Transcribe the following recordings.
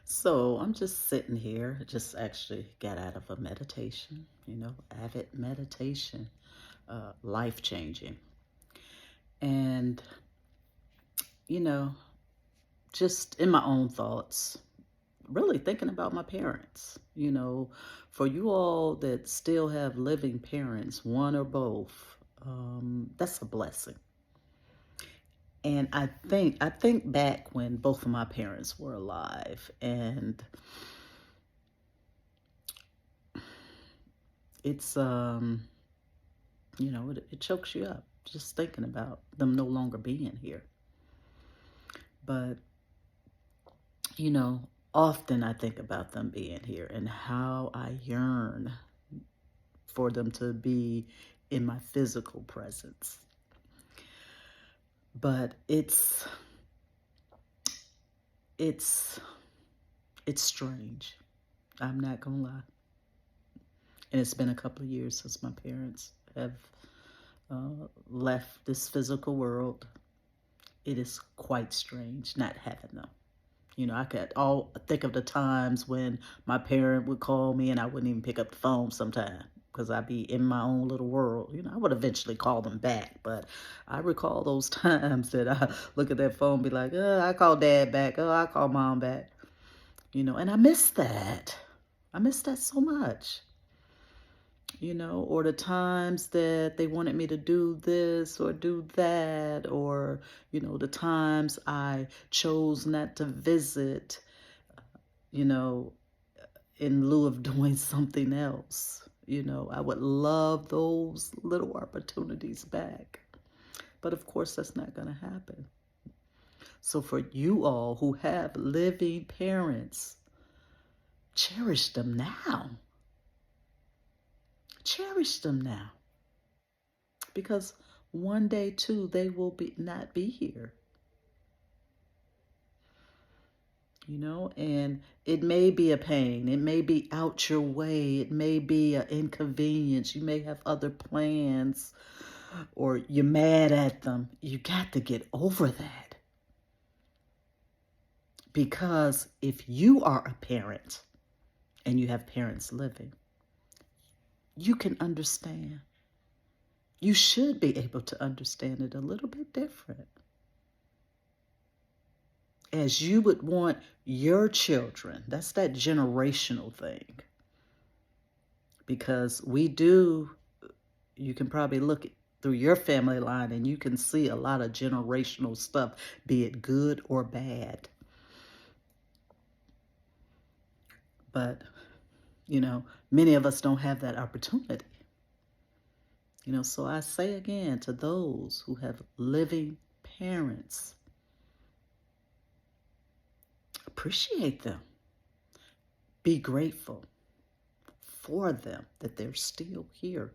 So I'm just sitting here, just actually got out of a meditation, avid meditation, life changing. And, you know, just in my own thoughts, really thinking about my parents. For you all that still have living parents, one or both, that's a blessing. And I think back when both of my parents were alive, and it's it chokes you up just thinking about them no longer being here. But, you know, often I think about them being here and how I yearn for them to be in my physical presence. But it's it's strange. I'm not gonna lie. And it's been a couple of years since my parents have left this physical world. It is quite strange not having them. I could all think of the times when my parent would call me and I wouldn't even pick up the phone sometime because I'd be in my own little world. I would eventually call them back, but I recall those times that I look at that phone, be like, oh, I call dad back. Oh, I call mom back. And I miss that. I miss that so much. Or the times that they wanted me to do this or do that, or, the times I chose not to visit, you know, in lieu of doing something else. I would love those little opportunities back. But of course, that's not going to happen. So for you all who have living parents, cherish them now. Cherish them now. Because one day too they will be not be here. And it may be a pain, it may be out your way, it may be an inconvenience, you may have other plans, or you're mad at them. You got to get over that, because if you are a parent and you have parents living, you can understand. You should be able to understand it a little bit different, as you would want your children. That's that generational thing. Because you can probably look through your family line and you can see a lot of generational stuff, be it good or bad. But, many of us don't have that opportunity. So I say again to those who have living parents, appreciate them. Be grateful for them that they're still here.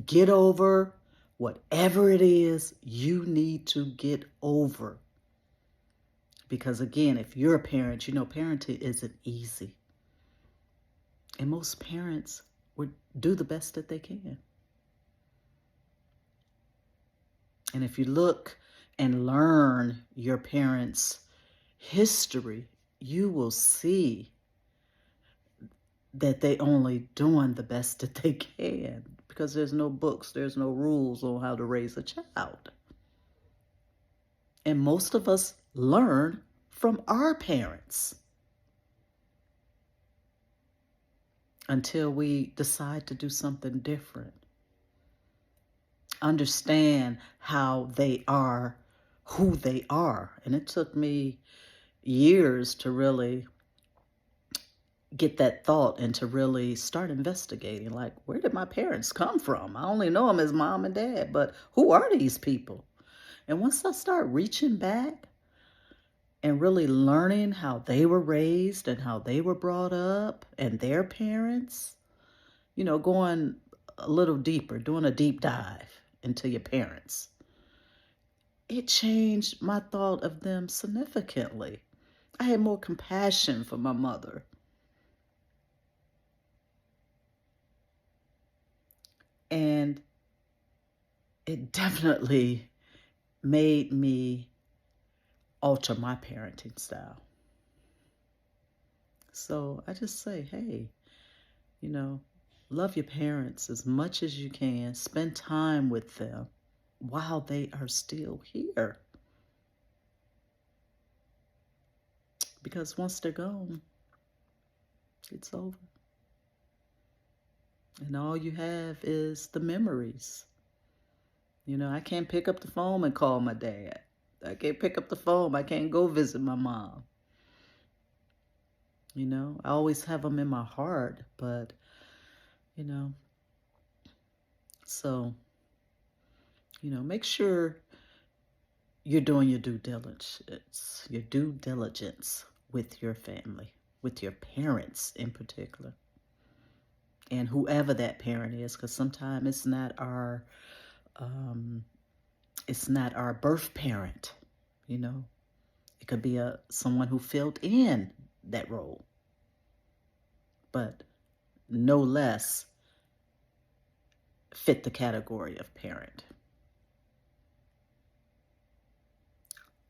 Get over whatever it is you need to get over. Because again, if you're a parent, parenting isn't easy. And most parents would do the best that they can. And if you look and learn your parents' history, you will see that they only doing the best that they can, because there's no books, there's no rules on how to raise a child. And most of us learn from our parents until we decide to do something different. Understand how they are who they are. And it took me years to really get that thought and to really start investigating, like, where did my parents come from? I only know them as mom and dad, but who are these people? And once I start reaching back and really learning how they were raised and how they were brought up and their parents, going a little deeper, doing a deep dive into your parents, it changed my thought of them significantly. I had more compassion for my mother. And it definitely made me alter my parenting style. So I just say, hey, you know, love your parents as much as you can. Spend time with them while they are still here. Because once they're gone, it's over. And all you have is the memories. I can't pick up the phone and call my dad. I can't pick up the phone. I can't go visit my mom. I always have them in my heart, but, you know, so, make sure you're doing your due diligence with your family, with your parents in particular, and whoever that parent is, because sometimes um, it's not our birth parent. You know, it could be someone who filled in that role, but no less fit the category of parent.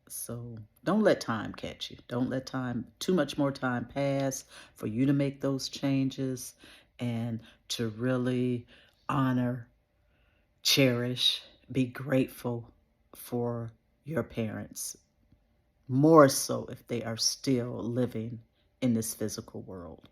So don't let time catch you. Don't let too much more time pass for you to make those changes and to really honor, cherish, be grateful for your parents, more so if they are still living in this physical world.